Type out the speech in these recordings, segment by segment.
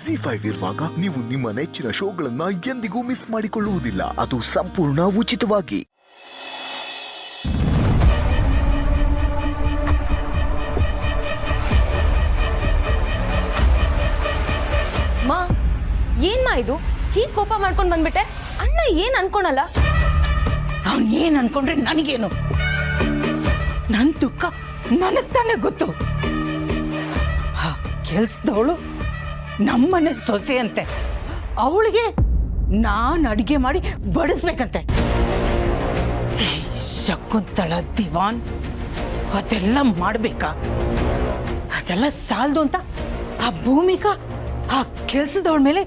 ಜಿ5 ಇರುವಾಗ ನೀವು ನಿಮ್ಮ ನೆಚ್ಚಿನ ಶೋಗಳನ್ನ ಎಂದಿಗೂ ಮಿಸ್ ಮಾಡಿಕೊಳ್ಳುವುದಿಲ್ಲ. ಅದು ಸಂಪೂರ್ಣ ಉಚಿತವಾಗಿ. ಮಾ ಏನ್ಮಾ ಇದು ಹೀಗೆ ಕೋಪ ಮಾಡ್ಕೊಂಡು ಬಂದ್ಬಿಟ್ಟೆ? ಅಣ್ಣ ಏನ್ ಅನ್ಕೊಳಲ್ಲ? ಅವನ್ ಏನ್ ಅನ್ಕೊಂಡ್ರೆ ನನಗೇನು? ನನ್ ದುಃಖ ನನಗ್ ತಾನೇ ಗೊತ್ತು. ಕೆಲ್ಸದವಳು ನಮ್ಮನೆ ಸೊಸೆ ಅಂತೆ, ಅವಳಿಗೆ ನಾನ್ ಅಡಿಗೆ ಮಾಡಿ ಬಡಿಸ್ಬೇಕಂತೆ. ಶಕುಂತಳ ದಿವಾನ್ ಅದೆಲ್ಲ ಮಾಡ್ಬೇಕಾ? ಅದೆಲ್ಲ ಸಾಲದು ಅಂತ ಆ ಭೂಮಿಕಾ ಆ ಕೆಲ್ಸದವಳ ಮೇಲೆ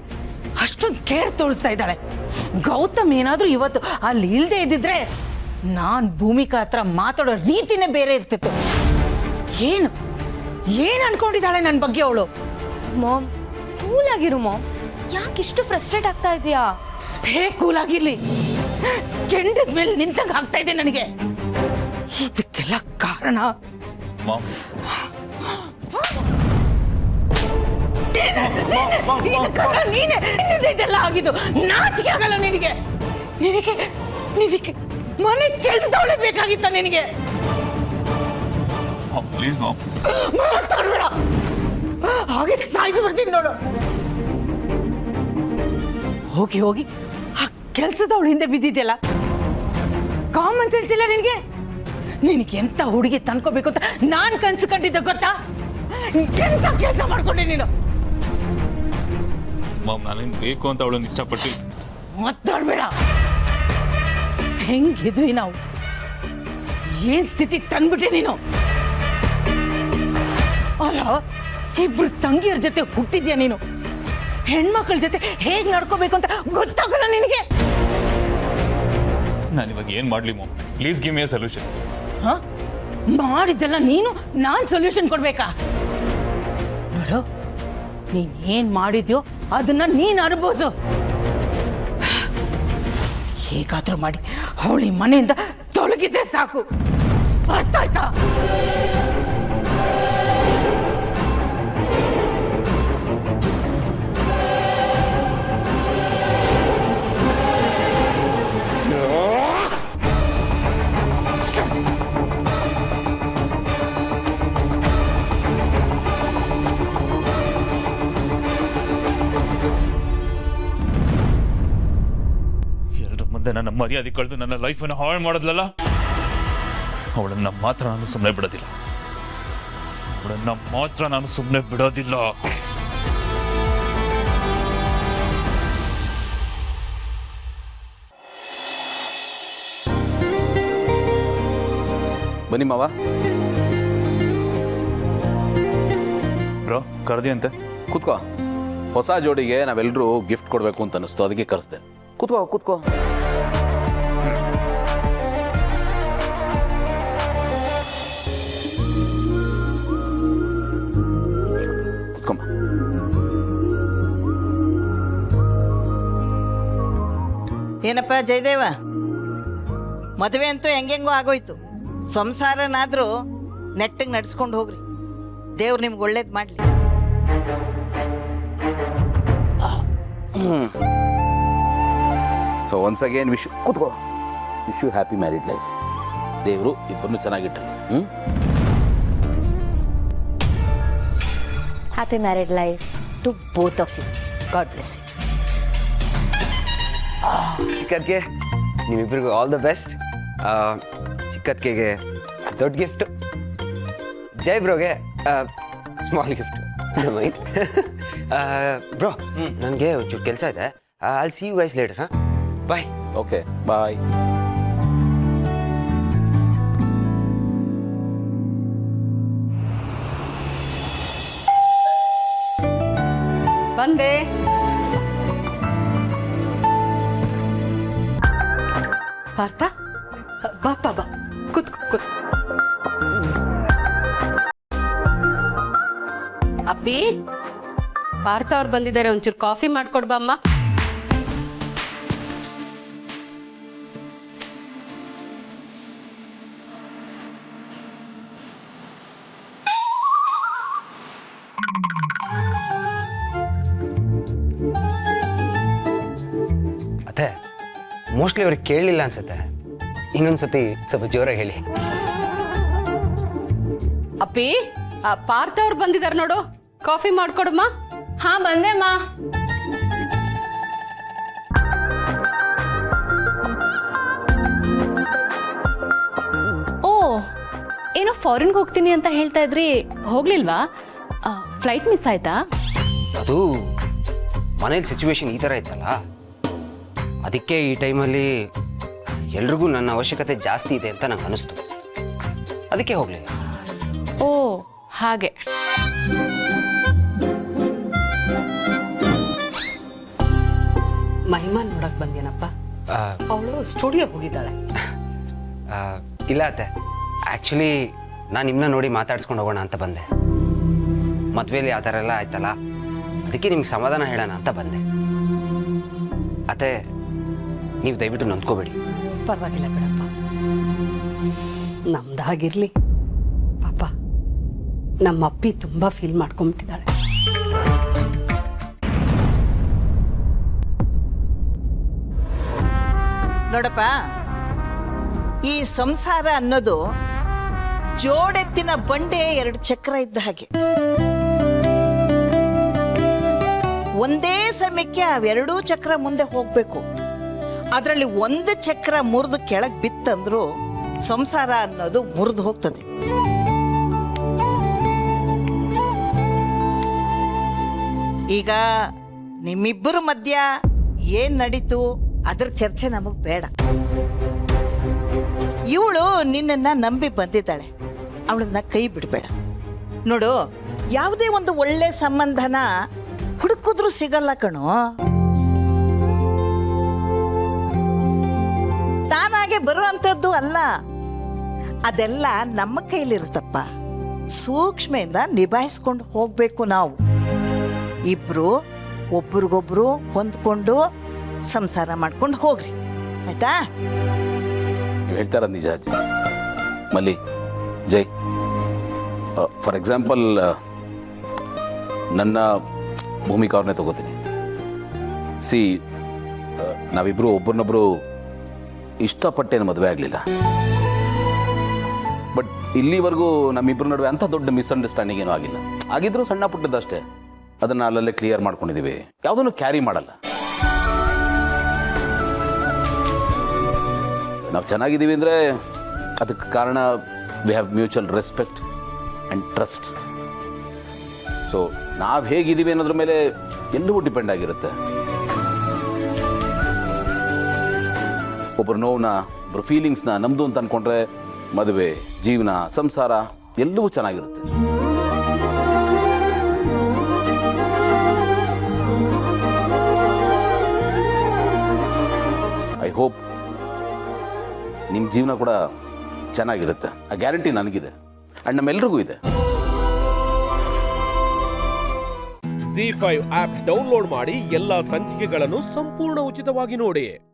ಅಷ್ಟೊಂದು ಕೇರ್ ತೋರಿಸ್ತಾ ಇದ್ದಾಳೆ. ಗೌತಮ್ ಏನಾದ್ರೂ ಇವತ್ತು ಅಲ್ಲಿ ಇಲ್ದೇ ಇದ್ದಿದ್ರೆ ನಾನ್ ಭೂಮಿಕಾ ಹತ್ರ ಮಾತಾಡೋ ರೀತಿನೇ ಬೇರೆ ಇರ್ತಿತ್ತು. ಏನ್ ಅನ್ಕೊಂಡಿದ್ದಾಳೆ ನನ್ನ ಬಗ್ಗೆ ಅವಳು? ಮಾಮ್ ಕೂಲ್ ಆಗಿರು ಮಾಮ್. ಯಾಕೆ ಇಷ್ಟು ಫ್ರಸ್ಟ್ರೇಟ್ ಆಗ್ತಾ ಇದೆಯಾ? ಹೇಗೆ ಕೂಲ್ ಆಗಿರ್ಲಿ? ಕೆಂಡದ ಮೇಲೆ ನಿಂತಂಗ ಆಗ್ತಾ ಇದೆ ನನಗೆ. ಇದಕ್ಕೆಲ್ಲ ಕಾರಣ ನೀನೆ. ಇದೆಲ್ಲ ಆಗಿದ್ದು ನಾಚಿಕೆ ಆಗಲ್ಲ ನಿನಗೆ? ನಿನಗೆ ನಿನಗೆ ಮನೆ ಕೆಲ್ಸದವಳೆ ಬೇಕಾಗಿತ್ತ ನಿನಗೆ? ಮಾತಾಡ್ಬೇಡ, ಹಾಗೆ ಸಾಯಿಸಿ ಬರ್ತೀನಿ ನೋಡು. ಹೋಗಿ ಹೋಗಿ ಆ ಕೆಲ್ಸದವಳು ಹಿಂದೆ ಬಿದ್ದಿದ್ಯಲ್ಲ, ಕಾಮನ್ ಸೆನ್ಸ್ ಇಲ್ಲ ನಿನಗೆ? ನಿನಗೆ ಎಂತ ಹುಡುಗಿ ತಂದ್ಕೋಬೇಕು ಅಂತ ನಾನ್ ಕನ್ಸು ಕಂಡಿದ್ದೆ ಗೊತ್ತಾ? ಎಂತ ಕೆಲಸ ಮಾಡ್ಕೊಂಡೆ ನೀನು? ನಾನೇನ್ ಬೇಕು ಅಂತ ಅವಳನ್ನು ಇಷ್ಟಪಟ್ಟು. ಮಾತಾಡ್ಬೇಡ. ಹೆಂಗಿದ್ವಿ ನಾವು? ಏನ್ ಸ್ಥಿತಿ ತಂದ್ಬಿಟ್ಟೆ ನೀನು? ಅಲ್ಲ, ಇಬ್ರು ತಂಗಿಯರ ಜೊತೆ ಹುಟ್ಟಿದ್ಯಾ ನೀನು? ಹೆಣ್ಮಕ್ಳ ಜೊತೆ ಹೇಗ್ ನಡ್ಕೋಬೇಕು ಅಂತ ಗೊತ್ತಾಗಲ್ಲ ನಿನಗೆ? ನಾನು ಇವಾಗ ಏನ್ ಮಾಡ್ಲಿ mom? Please give me a solution. ಮಾಡಿದ್ದೆಲ್ಲ ನೀನು ನಾನ್ ಸೊಲ್ಯೂಷನ್ ಕೊಡ್ಬೇಕಾ? ನೋಡು, ನೀನ್ ಏನ್ ಮಾಡಿದ್ಯೋ ಅದನ್ನ ನೀನ್ ಅನುಭವಿಸು. ಹೇಗಾದ್ರೂ ಮಾಡಿ ಅವಳಿ ಮನೆಯಿಂದ ತೊಲಗಿದ್ರೆ ಸಾಕು. ಅರ್ಥ ಆಯ್ತಾ? ನನ್ನ ಮರ್ಯಾದೆ ಕಳೆದು ನನ್ನ ಲೈಫನ್ನು ಹಾಳು ಮಾಡೋದ್ಲಲ್ಲ, ಅವಳನ್ನ ಮಾತ್ರ ನಾನು ಸುಮ್ಮನೆ ಬಿಡೋದಿಲ್ಲ. ಅವಳನ್ನ ಮಾತ್ರ ನಾನು ಸುಮ್ಮನೆ ಬಿಡೋದಿಲ್ಲ. ಬನ್ನಿ ಮಾವ. ಬ್ರೋ ಕರೆದಿ ಅಂತೆ? ಕೂತ್ಕೋ. ಹೊಸ ಜೋಡಿಗೆ ನಾವೆಲ್ಲರೂ ಗಿಫ್ಟ್ ಕೊಡಬೇಕು ಅಂತ ಅನಿಸ್ತು, ಅದಕ್ಕೆ ಕರೆಸ್ದೆ. ಕೂತ್ಕೋ ಕೂತ್ಕೋ. ಕೂತ್ಕೊಮ್ಮ. ಏನಪ್ಪ ಜಯದೇವ, ಮದುವೆ ಅಂತೂ ಹೆಂಗೆಂಗೋ ಆಗೋಯ್ತು. ಸಂಸಾರನಾದ್ರೂ ನೆಟ್ಟಿಗೆ ನಡ್ಸ್ಕೊಂಡು ಹೋಗ್ರಿ. ದೇವ್ರು ನಿಮ್ಗೆ ಒಳ್ಳೇದು ಮಾಡಲಿ. So once again wish you happy married life. ದೇವರು ಇಬ್ಬರನ್ನು ಚೆನ್ನಾಗಿಟ್ಟರು. Happy married life to both of you. God bless you. ಚಿಕ್ಕದ್ಗೆ ನಿಮ್ಮಿಬ್ಬರಿಗೂ ಆಲ್ ದ ಬೆಸ್ಟ್. ಚಿಕ್ಕದ್ಗೆ ದೊಡ್ಡ ಗಿಫ್ಟ್, ಜೈ ಬ್ರೋಗೆ ಸ್ಮಾಲ್ ಗಿಫ್ಟ್. ಬ್ರೋ, ನನಗೆ ಒಂಚೂರು ಕೆಲಸ ಇದೆ. I'll see you guys later. Bye. Okay bye. ಬಂದೆ. ಪಾರ್ಥ, ಬಾಪ ಬಾ, ಕೂತ್ಕೋ. ಅಪ್ಪಿ, ಪಾರ್ಥ ಅವ್ರು ಬಂದಿದ್ದಾರೆ, ಒಂಚೂರು ಕಾಫಿ ಮಾಡ್ಕೊಡ್ಬಮ್ಮ. ಅತ್ತೆ ಮೋಸ್ಟ್ಲಿ ಅವ್ರಿಗೆ ಕೇಳಲಿಲ್ಲ ಅನ್ಸುತ್ತೆ. ಇನ್ನೊಂದ್ಸತಿ ಸ್ವಲ್ಪ ಜೋರಾಗಿ ಹೇಳಿ. ಅಪ್ಪಿ ಪಾರ್ಥ ಅವ್ರು ಬಂದಿದ್ದಾರೆ ನೋಡು, ಕಾಫಿ ಮಾಡ್ಕೊಡಮ್ಮ. ಹಾ ಬಂದೆ ಮಾ. ಓ ಏನೋ ಫಾರಿನ್ಗೆ ಹೋಗ್ತೀನಿ ಅಂತ ಹೇಳ್ತಾ ಇದ್ರಿ, ಹೋಗ್ಲಿಲ್ವಾ? ಫ್ಲೈಟ್ ಮಿಸ್ ಆಯ್ತಾ? ಅದು ಮನೇಲಿ ಸಿಚುವೇಶನ್ ಈ ಥರ ಇತ್ತಲ್ಲ, ಅದಕ್ಕೆ ಈ ಟೈಮಲ್ಲಿ ಎಲ್ರಿಗೂ ನನ್ನ ಅವಶ್ಯಕತೆ ಜಾಸ್ತಿ ಇದೆ ಅಂತ ನಂಗೆ ಅನಿಸ್ತು, ಅದಕ್ಕೆ ಹೋಗಲಿಲ್ಲ. ಓ ಹಾಗೆ. ಮಹಿಮಾ ನೋಡಕ್ ಬಂದೇನಪ್ಪ. ಅವಳು ಸ್ಟುಡಿಯೋ ಹೋಗಿದ್ದಾಳೆ. ಇಲ್ಲ ಅತ್ತೆ, ಆ್ಯಕ್ಚುಲಿ ನಾನು ನಿಮ್ಮನ್ನ ನೋಡಿ ಮಾತಾಡ್ಸ್ಕೊಂಡು ಹೋಗೋಣ ಅಂತ ಬಂದೆ. ಮದುವೆಲಿ ಆ ಥರ ಎಲ್ಲ ಆಯ್ತಲ್ಲ, ಅದಕ್ಕೆ ನಿಮ್ಗೆ ಸಮಾಧಾನ ಹೇಳೋಣ ಅಂತ ಬಂದೆ. ಅತ್ತೆ ನೀವು ದಯವಿಟ್ಟು ನೊಂದ್ಕೋಬೇಡಿ. ಪರವಾಗಿಲ್ಲ ಬಿಡಪ್ಪ, ನಮ್ದಾಗಿರ್ಲಿ. ಪಾಪ ನಮ್ಮ ಅಪ್ಪಿ ತುಂಬಾ ಫೀಲ್ ಮಾಡ್ಕೊಂಬಿಟ್ಟಿದ್ದಾಳೆ. ನೋಡಪ್ಪ, ಈ ಸಂಸಾರ ಅನ್ನೋದು ಜೋಡೆತ್ತಿನ ಬಂಡೆ 2 ಚಕ್ರ ಇದ್ದ ಹಾಗೆ. ಒಂದೇ ಸಮಯಕ್ಕೆ ಅವೆರಡೂ ಚಕ್ರ ಮುಂದೆ ಹೋಗ್ಬೇಕು. ಅದರಲ್ಲಿ ಒಂದು ಚಕ್ರ ಮುರಿದು ಕೆಳಗೆ ಬಿತ್ತಂದ್ರೂ ಸಂಸಾರ ಅನ್ನೋದು ಮುರಿದು ಹೋಗ್ತದೆ. ಈಗ ನಿಮ್ಮಿಬ್ಬರ ಮಧ್ಯ ಏನ್ ನಡೀತು ಅದ್ರ ಚರ್ಚೆ ನಮಗ್ ಬೇಡ. ಇವಳು ನಿನ್ನನ್ನ ನಂಬಿ ಬಂದಿದ್ದಾಳೆ, ಅವಳನ್ನ ಕೈ ಬಿಡಬೇಡ. ನೋಡು, ಯಾವುದೇ ಒಂದು ಒಳ್ಳೆ ಸಂಬಂಧನ ಹುಡುಕಿದ್ರೂ ಸಿಗಲ್ಲ ಕಣೋ. ತಾನಾಗೆ ಬರುವಂಥದ್ದು ಅಲ್ಲ, ಅದೆಲ್ಲ ನಮ್ಮ ಕೈಲಿರುತ್ತಪ್ಪ. ಸೂಕ್ಷ್ಮೆಯಿಂದ ನಿಭಾಯಿಸ್ಕೊಂಡು ಹೋಗ್ಬೇಕು ನಾವು. ಇಬ್ರು ಒಬ್ರಿಗೊಬ್ರು ಹೊಂದ್ಕೊಂಡು ಸಂಸಾರ ಮಾಡ್ಕೊಂಡು ಹೋಗ್ರಿ, ಆಯ್ತಾ? ನೀವು ಹೇಳ್ತಾರ ನಿಜ ಅಜ್ಜಿ. ಮಲ್ಲಿ, ಜೈ, ಫಾರ್ ಎಕ್ಸಾಂಪಲ್ ನನ್ನ ಭೂಮಿಕಾ ಅವ್ರನ್ನೇ ತಗೋತೀನಿ. ಸಿ, ನಾವಿಬ್ರು ಒಬ್ಬರನ್ನೊಬ್ರು ಇಷ್ಟಪಟ್ಟೇನು ಮದುವೆ ಆಗಲಿಲ್ಲ. ಬಟ್ ಇಲ್ಲಿವರೆಗೂ ನಮ್ಮಿಬ್ಬರ ನಡುವೆ ಅಂಥ ದೊಡ್ಡ ಮಿಸ್ಅಂಡರ್ಸ್ಟ್ಯಾಂಡಿಂಗ್ ಏನೂ ಆಗಿಲ್ಲ. ಆಗಿದ್ರು ಸಣ್ಣ ಪುಟ್ಟದಷ್ಟೇ, ಅದನ್ನು ಅಲ್ಲಲ್ಲೇ ಕ್ಲಿಯರ್ ಮಾಡ್ಕೊಂಡಿದ್ದೀವಿ. ಯಾವುದನ್ನು ಕ್ಯಾರಿ ಮಾಡಲ್ಲ. ನಾವು ಚೆನ್ನಾಗಿದ್ದೀವಿ ಅಂದರೆ ಅದಕ್ಕೆ ಕಾರಣ we have mutual respect and trust. So ನಾವು ಹೇಗಿದ್ದೀವಿ ಅನ್ನೋದ್ರ ಮೇಲೆ ಎಲ್ಲವೂ ಡಿಪೆಂಡ್ ಆಗಿರುತ್ತೆ. ಒಬ್ಬರು ನೋವನ್ನ, ಒಬ್ಬರು ಫೀಲಿಂಗ್ಸ್ನ ನಮ್ಮದು ಅಂತ ಅಂದ್ಕೊಂಡ್ರೆ ಮದುವೆ, ಜೀವನ, ಸಂಸಾರ ಎಲ್ಲವೂ ಚೆನ್ನಾಗಿರುತ್ತೆ. ಐ ಹೋಪ್ ನಿಮ್ಮ ಜೀವನ ಕೂಡ ಚೆನ್ನಾಗಿರುತ್ತೆ. ಆ ಗ್ಯಾರಂಟಿ ನನಗಿದೆ ಆ್ಯಂಡ್ ನಮ್ಮೆಲ್ರಿಗೂ ಇದೆ. ZEE5 ಆಪ್ ಡೌನ್ಲೋಡ್ ಮಾಡಿ ಎಲ್ಲಾ ಸಂಚಿಕೆಗಳನ್ನು ಸಂಪೂರ್ಣ ಉಚಿತವಾಗಿ ನೋಡಿ.